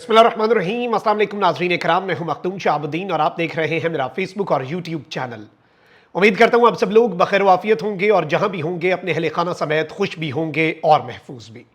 बिस्मिल्लाहिर्रहमानिर्रहीम। अस्सलाम वालेकुम नाज़रीन इकराम, मैं हूं मखदूम शाहबुद्दीन और आप देख रहे हैं मेरा फेसबुक और यूट्यूब चैनल। उम्मीद करता हूं आप सब लोग बखैर वाफियत होंगे और जहां भी होंगे अपने अहले खाना समेत खुश भी होंगे और महफूज भी।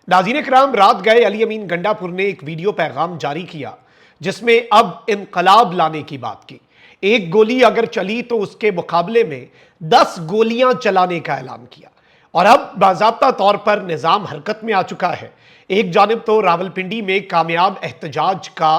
नाज़रीन इकराम, रात गए अली अमीन गंडापुर ने एक वीडियो पैगाम जारी किया जिसमें अब इनकलाब लाने की बात की। एक गोली अगर चली तो उसके मुकाबले में 10 गोलियां चलाने का ऐलान किया और अब बाज़ाब्ता तौर पर निज़ाम हरकत में आ चुका है। एक जानिब तो रावलपिंडी में कामयाब एहतजाज का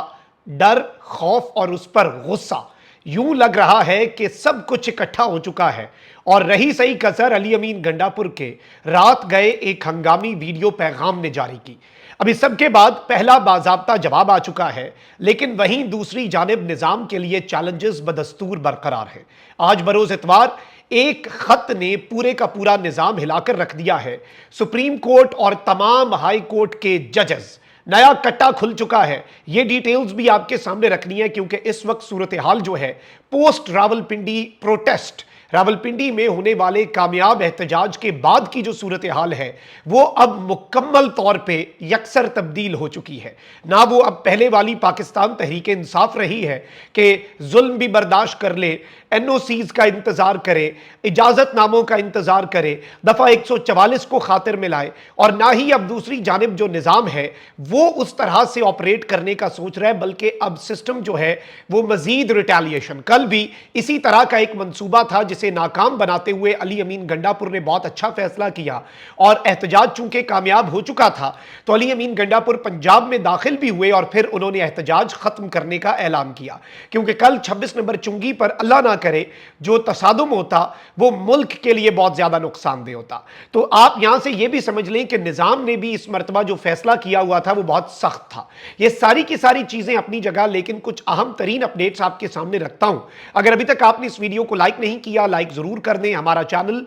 डर, खौफ और उस पर गुस्सा, यूं लग रहा है कि सब कुछ इकट्ठा हो चुका है और रही सही कसर अली अमीन गंडापुर के रात गए एक हंगामी वीडियो पैगाम ने जारी की। अब इस सब के बाद पहला बाज़ाब्ता जवाब आ चुका है, लेकिन वहीं दूसरी जानिब निज़ाम के लिए चैलेंजेस बदस्तूर बरकरार हैं। आज बरोज़ इतवार एक खत ने पूरे का पूरा निज़ाम हिलाकर रख दिया है। सुप्रीम कोर्ट और तमाम हाई कोर्ट के जजेस, नया कट्टा खुल चुका है। ये डिटेल्स भी आपके सामने रखनी है क्योंकि इस वक्त सूरत हाल जो है पोस्ट रावलपिंडी प्रोटेस्ट, रावलपिंडी में होने वाले कामयाब एहतजाज के बाद की जो सूरत हाल है वो अब मुकम्मल तौर पे यकसर तब्दील हो चुकी है। ना वो अब पहले वाली पाकिस्तान तहरीक इंसाफ रही है कि जुल्म भी बर्दाश्त कर ले, एनओसीज का इंतजार करे, इजाजत नामों का इंतजार करे, दफा 144 को खातिर में लाए, और ना ही अब दूसरी जानिब जो निज़ाम है वो उस तरह से ऑपरेट करने का सोच रहा है, बल्कि अब सिस्टम जो है वो मजीद रिटेलिएशन। कल भी इसी तरह का एक मंसूबा था जिसे नाकाम बनाते हुए अली अमीन गंडापुर ने बहुत अच्छा फैसला किया और एहतजाज चूंकि कामयाब हो चुका था तो अली अमीन गंडापुर पंजाब में दाखिल भी हुए और फिर उन्होंने एहतजाज खत्म करने का ऐलान किया, क्योंकि कल 26 नंबर चुंगी पर अल्लाह ना करे जो तसादुम होता वो मुल्क के लिए बहुत ज्यादा नुकसानदेह होता। तो आप यहां से यह भी समझ लें कि निजाम ने भी इस मरतबा जो फैसला किया हुआ था वो बहुत सख्त था। ये सारी की सारी चीजें अपनी जगह, लेकिन कुछ अहम तरीन अपडेट्स आपके सामने रखता हूं। अगर अभी तक आपने इस वीडियो को लाइक नहीं किया, लाइक जरूर कर दें। हमारा चैनल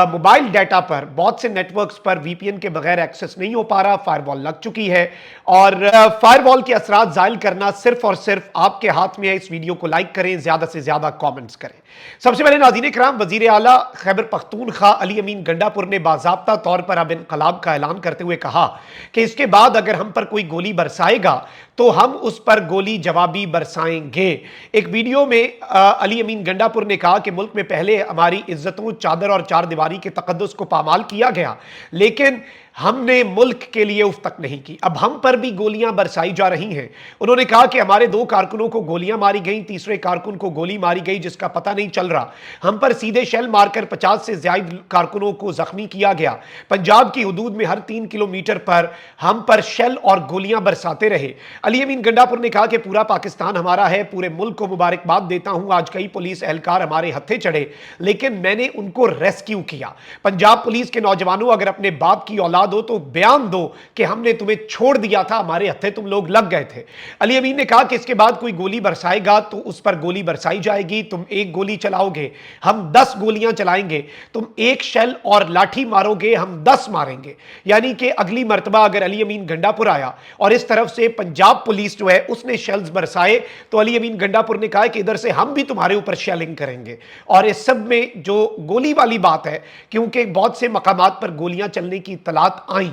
मोबाइल डाटा पर बहुत से नेटवर्क्स पर वीपीएन के बगैर एक्सेस नहीं हो पा रहा, फायरवॉल लग चुकी है और फायरवॉल के असरात जायल करना सिर्फ और सिर्फ आपके हाथ में है। इस वीडियो को लाइक करें, ज्यादा से ज्यादा कमेंट्स करें। सबसे पहले नाज़रीन इकराम, वजीर आला खैबर पख्तूनख्वा अली अमीन गंडापुर ने बाज़ाब्ता तौर पर अब इनकलाब का ऐलान करते हुए कहा कि इसके बाद अगर हम पर कोई गोली बरसाएगा तो हम उस पर गोली जवाबी बरसाएंगे। एक वीडियो में अली अमीन गंडापुर ने कहा कि मुल्क में पहले हमारी इज्जतों, चादर और चार दीवारी के तकद्दुस को पामाल किया गया, लेकिन हमने मुल्क के लिए उफ तक नहीं की। अब हम पर भी गोलियां बरसाई जा रही हैं। उन्होंने कहा कि हमारे 2 कारकुनों को गोलियां मारी गई, तीसरे कारकुन को गोली मारी गई जिसका पता नहीं चल रहा। हम पर सीधे शेल मारकर 50 से ज्यादा कारकुनों को जख्मी किया गया। पंजाब की हुदूद में हर 3 किलोमीटर पर हम पर शेल और गोलियां बरसाते रहे। अली अमीन गंडापुर ने कहा कि पूरा पाकिस्तान हमारा है, पूरे मुल्क को मुबारकबाद देता हूं। आज कई पुलिस एहलकार हमारे हत्थे चढ़े, लेकिन मैंने उनको रेस्क्यू किया। पंजाब पुलिस के नौजवानों, अगर अपने बाप की औलाद हो तो बयान दो कि हमने तुम्हें छोड़ दिया था, हमारे हत्थे तुम लोग लग गए थे। अली अमीन ने कहा कि इसके बाद कोई गोली बरसाएगा तो उस पर गोली बरसाई जाएगी। तुम 1 गोली चलाओगे, हम 10 गोलियां चलाएंगे। तुम 1 शेल और लाठी मारोगे, हम 10 मारेंगे। यानी कि अगली मर्तबा अगर अली अमीन गंडापुर आया और इस तरफ से पंजाब पुलिस जो है उसने शेल्स बरसाए तो अली अमीन गंडापुर ने कहा कि इधर से हम भी तुम्हारे ऊपर शेलिंग करेंगे। और इस सब में जो गोली वाली बात है, क्योंकि बहुत से मकामात पर गोलियां चलने की इत्तलात आई,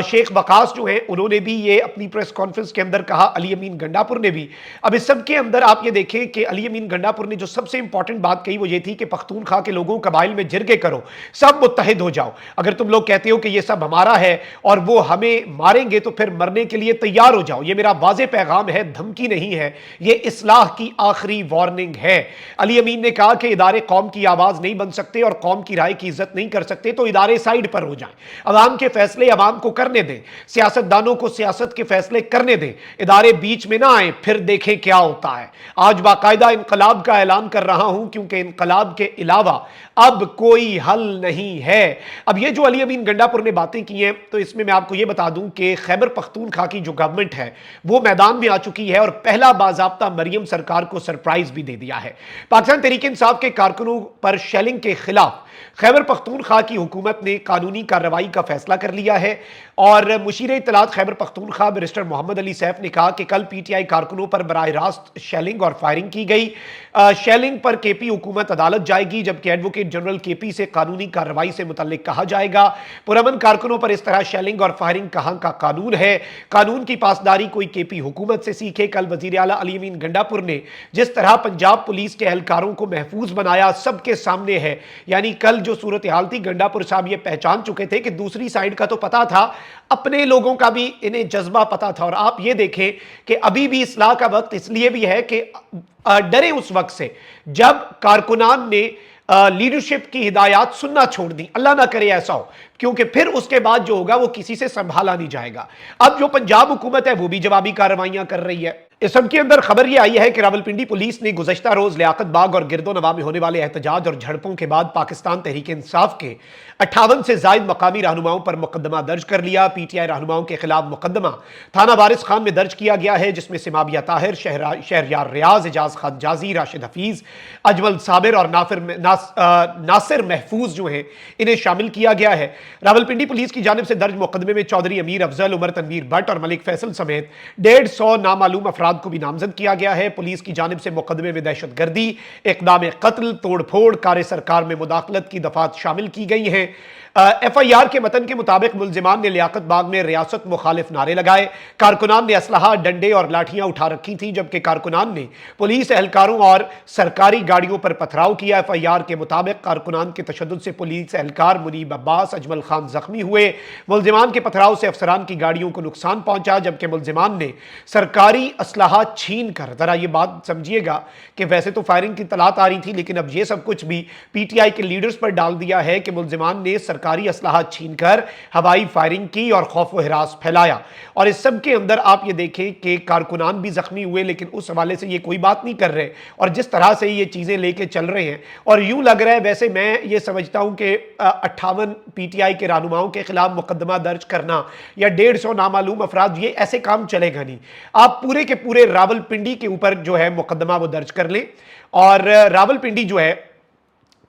शेख वकास जो है उन्होंने भी ये अपनी प्रेस कॉन्फ्रेंस के अंदर कहा, अली अमीन गंडापुर ने भी। अब इस सब के अंदर आप ये देखें कि अली अमीन गंडापुर ने जो सबसे इंपॉर्टेंट बात कही वो ये थी कि पख्तूनख्वा के लोगों कबाइल में जिरगे करो, सब मुत्तहिद हो जाओ। अगर तुम लोग कहते हो कि ये सब हमारा है और वो हमें मारेंगे तो फिर मरने के लिए तैयार हो जाओ। ये मेरा वाज़े पैगाम है, धमकी नहीं है, ये इस्लाह की आखिरी वार्निंग है। अली अमीन ने कहा कि इदारे कौम की आवाज नहीं बन सकते और कौम की राय की इज्जत नहीं कर सकते तो इदारे साइड पर हो जाएं। अवाम के फैसले अवाम को करने दें, सियासतदानों को सियासत के फैसले करने दें, इदारे बीच में ना आए, फिर देखें क्या होता है। आज बाकायदा इनकलाब का ऐलान कर रहा हूं क्योंकि इनकलाब के अलावा अब कोई हल नहीं है। अब ये जो अली अमीन गंडापुर ने बातें की हैं तो इसमें मैं आपको ये बता दूं कि खैबर पख्तूनख्वा की जो गवर्नमेंट है वो मैदान में आ चुकी है और पहला बाज़ाब्ता मरियम सरकार को सरप्राइज भी दे दिया है। पाकिस्तान तहरीक इंसाफ के कारकुनों पर शेलिंग के खिलाफ खैबर पख्तूनख्वा की हुकूमत ने कानूनी कार्रवाई का फैसला कर लिया है। اور مشیر اطلاعات خیبر پختونخوا بیرسٹر محمد علی سیف نے کہا کہ کل پی ٹی آئی کارکنوں پر براہ راست شیلنگ اور فائرنگ کی گئی۔ شیلنگ پر کے پی حکومت عدالت جائے گی، جبکہ ایڈوکیٹ جنرل کے پی سے قانونی کارروائی سے متعلق کہا جائے گا۔ پرامن کارکنوں پر اس طرح شیلنگ اور فائرنگ کہاں کا قانون ہے؟ قانون کی پاسداری کوئی کے پی حکومت سے سیکھے۔ کل وزیر اعلیٰ علی امین گنڈاپور نے جس طرح پنجاب پولیس کے اہلکاروں کو محفوظ بنایا سب کے سامنے ہے، یعنی کل جو صورتحال تھی گنڈاپور صاحب یہ پہچان چکے تھے کہ دوسری سائیڈ کا تو پتا تھا، اپنے لوگوں کا بھی انہیں جذبہ پتا تھا۔ اور آپ یہ دیکھیں کہ ابھی بھی اصلاح کا وقت اس لیے بھی ہے کہ ڈرے اس وقت سے جب کارکنان نے لیڈرشپ کی ہدایات سننا چھوڑ دی۔ اللہ نہ کرے ایسا ہو، کیونکہ پھر اس کے بعد جو ہوگا وہ کسی سے سنبھالا نہیں جائے گا۔ اب جو پنجاب حکومت ہے وہ بھی جوابی کارروائیاں کر رہی ہے۔ اس سب کے اندر خبر یہ آئی ہے کہ راولپنڈی پولیس نے گزشتہ روز لیاقت باغ اور گرد و نواح میں ہونے والے احتجاج اور جھڑپوں کے بعد پاکستان تحریک انصاف کے 58 سے زائد مقامی رہنماؤں پر مقدمہ درج کر لیا۔ پی ٹی آئی رہنماؤں کے خلاف مقدمہ تھانہ وارث خان میں درج کیا گیا ہے، جس میں سمابیہ طاہر، شہریار ریاض، اعجاز خان جازی، راشد حفیظ، اجمل صابر اور ناصر محفوظ جو ہیں انہیں شامل کیا گیا ہے۔ راولپنڈی پولیس کی جانب سے درج مقدمے میں چودھری امیر افضل، عمر تنویر بٹ اور ملک فیصل سمیت 150 نامعلوم افراد کو بھی نامزد کیا گیا ہے۔ پولیس کی جانب سے مقدمے میں دہشت گردی، اقدام قتل، توڑ پھوڑ، کار سرکار میں مداخلت کی دفعات شامل کی گئی ہیں۔ ایف آئی آر کے متن کے مطابق ملزمان نے لیاقت باغ میں ریاست مخالف نعرے لگائے، کارکنان نے اسلحہ، ڈنڈے اور لاٹھیاں اٹھا رکھی تھیں، جبکہ کارکنان نے پولیس اہلکاروں اور سرکاری گاڑیوں پر پتھراؤ کیا۔ ایف آئی آر کے مطابق کارکنان کے تشدد سے پولیس اہلکار منیب عباس، اجمل خان زخمی ہوئے۔ ملزمان کے پتھراؤ سے افسران کی گاڑیوں کو نقصان پہنچا، جبکہ ملزمان نے سرکاری اسلحہ چھین کر، ذرا یہ بات سمجھیے گا کہ ویسے تو فائرنگ کی اطلاعات آ رہی تھی، لیکن اب یہ سب کچھ بھی پی ٹی آئی کے لیڈرز پر ڈال دیا ہے کہ ملزمان نے سرکاری اسلحہ چھین کر ہوائی فائرنگ کی اور خوف و ہراس پھیلایا۔ اور اس سب کے اندر آپ یہ دیکھیں کہ کارکنان بھی زخمی ہوئے، لیکن اس حوالے سے یہ کوئی بات نہیں کر رہے، اور جس طرح سے یہ چیزیں لے کے چل رہے ہیں، اور یوں لگ رہا ہے، ویسے میں یہ سمجھتا ہوں کہ 58 پی ٹی آئی کے رہنماؤں کے خلاف مقدمہ درج کرنا یا 150 نامعلوم افراد، یہ ایسے کام چلے گا نہیں۔ آپ پورے کے پورے راولپنڈی کے اوپر جو ہے مقدمہ وہ درج کر لیں، اور راولپنڈی جو ہے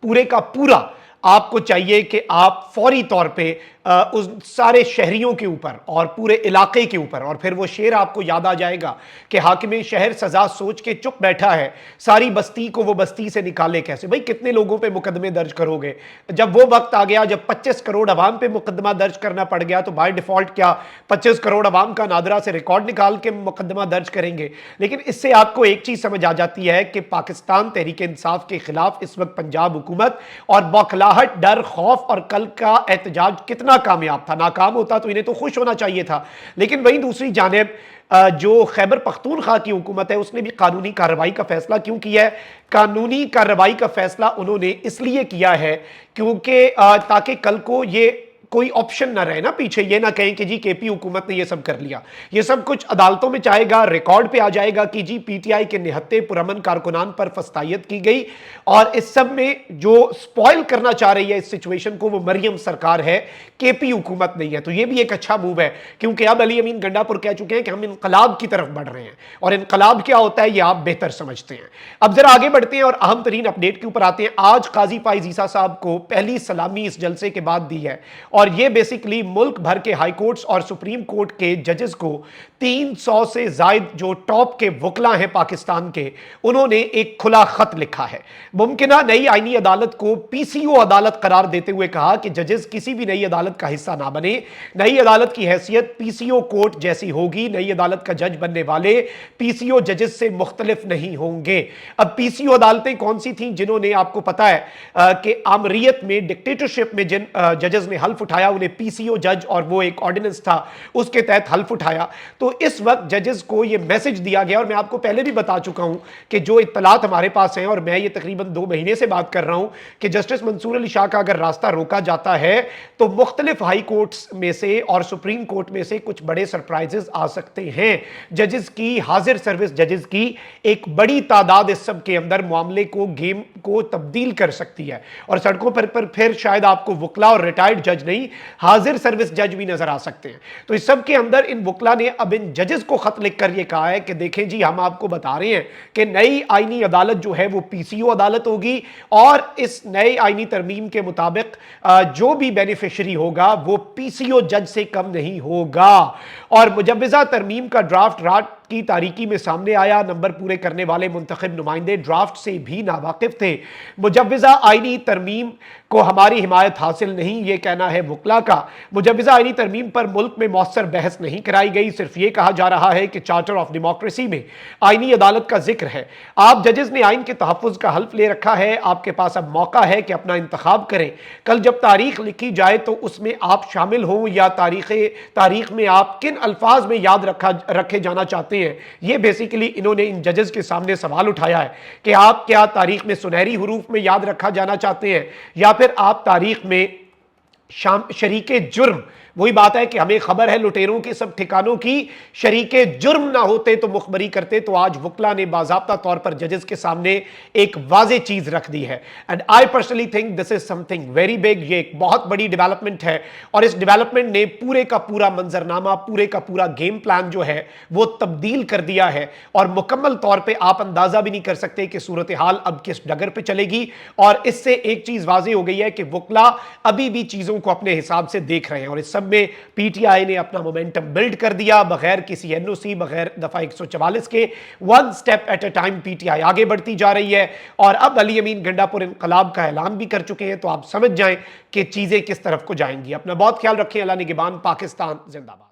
پورے کا پورا آپ کو چاہیے کہ آپ فوری طور پہ اس سارے شہریوں کے اوپر اور پورے علاقے کے اوپر، اور پھر وہ شعر آپ کو یاد آ جائے گا کہ حاکم شہر سزا سوچ کے چپ بیٹھا ہے، ساری بستی کو وہ بستی سے نکالے کیسے۔ بھئی کتنے لوگوں پہ مقدمے درج کرو گے؟ جب وہ وقت آ گیا جب 25 کروڑ عوام پہ مقدمہ درج کرنا پڑ گیا، تو بائی ڈیفالٹ کیا 25 کروڑ عوام کا نادرا سے ریکارڈ نکال کے مقدمہ درج کریں گے؟ لیکن اس سے آپ کو ایک چیز سمجھ آ جاتی ہے کہ پاکستان تحریک انصاف کے خلاف اس وقت پنجاب حکومت اور بوکھلاہٹ، ڈر، خوف اور کل کا احتجاج کتنا کامیاب تھا۔ ناکام ہوتا تو انہیں تو خوش ہونا چاہیے تھا، لیکن وہیں دوسری جانب جو خیبر پختونخوا کی حکومت ہے اس نے بھی قانونی کارروائی کا فیصلہ کیوں کیا ہے؟ قانونی کارروائی کا فیصلہ انہوں نے اس لیے کیا ہے کیونکہ تاکہ کل کو یہ کوئی آپشن نہ رہے نا پیچھے، یہ نہ کہیں کہ جی کے پی حکومت نے یہ سب کر لیا، یہ سب کچھ عدالتوں میں چاہے گا، ریکارڈ پہ آ جائے گا کہ جی پی ٹی آئی کے نہتے پرامن کارکنان پر فستائیت کی گئی، اور اس سب میں جو سپوائل کرنا چاہ رہی ہے اس سچویشن کو وہ مریم سرکار ہے، کے پی حکومت نہیں ہے۔ تو یہ بھی ایک اچھا موو ہے، کیونکہ اب علی امین گنڈاپور کہہ چکے ہیں کہ ہم انقلاب کی طرف بڑھ رہے ہیں، اور انقلاب کیا ہوتا ہے یہ آپ بہتر سمجھتے ہیں۔ اب ذرا آگے بڑھتے ہیں اور اہم ترین اپڈیٹ کے اوپر آتے ہیں۔ آج قاضی فائز عیسیٰ صاحب کو پہلی سلامی اس جلسے کے بعد دی ہے، اور یہ بیسیکلی ملک بھر کے ہائی کورٹس اور سپریم کورٹ کے ججز کو 300 سے زائد جو ٹاپ کے وکلا ہیں پاکستان کے، انہوں نے ایک کھلا خط لکھا ہے۔ ممکنہ نئی آئینی عدالت کو پی سی او عدالت قرار دیتے ہوئے کہا کہ ججز کسی بھی نئی عدالت کا حصہ نہ بنے، نئی عدالت کی حیثیت پی سی او کورٹ جیسی ہوگی، نئی عدالت کا جج بننے والے پی سی او ججز سے مختلف نہیں ہوں گے۔ اب پی سی او عدالتیں کون سی تھیں؟ جنہوں نے، آپ کو پتا ہے کہ آمریت میں، ڈکٹیٹرشپ میں جن ججز نے حلف اٹھایا انہیں پی سی او جج، اور وہ ایک آرڈیننس تھا اس کے تحت حلف اٹھایا۔ تو اس وقت ججز کو یہ میسج دیا گیا، اور میں آپ کو پہلے بھی بتا چکا ہوں کہ جو اطلاعات ہمارے پاس ہیں، اور میں یہ تقریباً 2 مہینے سے بات کر رہا ہوں کہ جسٹس منصور علی شاہ کا اگر راستہ روکا جاتا ہے تو مختلف ہائی کورٹس میں سے اور سپریم کورٹ میں سے کچھ بڑے سرپرائزز آ سکتے ہیں۔ ججز کی، حاضر سروس ججز کی ایک بڑی تعداد اس سب کے اندر معاملے کو، گیم کو تبدیل کر سکتی ہے، اور سڑکوں پر پھر شاید آپ کو وکلا اور ریٹائرڈ جج نہیں नहीं, हाजिर सर्विस जज भी नजर आ सकते हैं। तो इस सब के अंदर इन वकला ने अब इन जजेस को खत लिखकर यह कहा है कि देखें जी, हम आपको बता रहे हैं कि नई आईनी अदालत जो है वो पीसीओ अदालत होगी, और इस नए आईनी तरमीम के मुताबिक जो भी बेनिफिशरी होगा वो पीसीओ जज से कम नहीं होगा। और मुजव्वजा तरमीम का ड्राफ्ट रात की तारीकी में सामने आया। नंबर पूरे करने वाले मुंतखब नुमाइंदे ड्राफ्ट से भी नावाकिफ थे। मुजव्वजा आईनी तरमीम को हमारी हिमायत हासिल नहीं, ये कहना है वकला का। मुजव्वजा आईनी तरमीम पर मुल्क में मौसर बहस नहीं कराई गई, सिर्फ ये कहा जा रहा है कि चार्टर ऑफ डेमोक्रेसी में आईनी अदालत का जिक्र है। आप जजेस ने आइन के तहफ़्फ़ुज़ का हल्फ ले रखा है, आपके पास अब मौका है कि अपना इंतखाब करें। कल जब तारीख लिखी जाए तो उसमें आप शामिल हों, या तारीख में आप किन अल्फाज में याद रखे जाना चाहते हैं। ये बेसिकली इन्होंने इन जजेस के सामने सवाल उठाया है कि आप क्या तारीख में सुनहरी हुरूफ में याद रखा जाना चाहते हैं, या फिर आप तारीख में शरीके जुर्म, वही बात है कि हमें खबर है लुटेरों के सब ठिकानों की, शरीके जुर्म ना होते तो मुखबरी करते। तो आज वकला ने बाज़ाब्ता तौर पर जजेस के सामने एक वाज़े चीज रख दी है। And I personally think this is something very big. ये एक बहुत बड़ी डेवलपमेंट है, और इस डेवलपमेंट ने पूरे का पूरा मंजरनामा, पूरे का पूरा गेम प्लान जो है वो तब्दील कर दिया है। और मुकम्मल तौर पर आप अंदाजा भी नहीं कर सकते कि सूरत हाल अब किस डगर पर चलेगी। और इससे एक चीज वाज़े हो गई है कि वकला अभी भी चीजों को अपने हिसाब से देख रहे हैं, और इस सब में पीटीआई ने अपना मोमेंटम बिल्ड कर दिया बगैर किसी एनओसी, बगैर दफा 144 के। One step at a time PTI आगे बढ़ती जा रही है, और अब अली अमीन गंडापुर इनकलाब का ऐलान भी कर चुके हैं। तो आप समझ जाएं कि चीजें किस तरफ को जाएंगी। अपना बहुत ख्याल रखें। अल्लाह निगहबान। पाकिस्तान जिंदाबाद।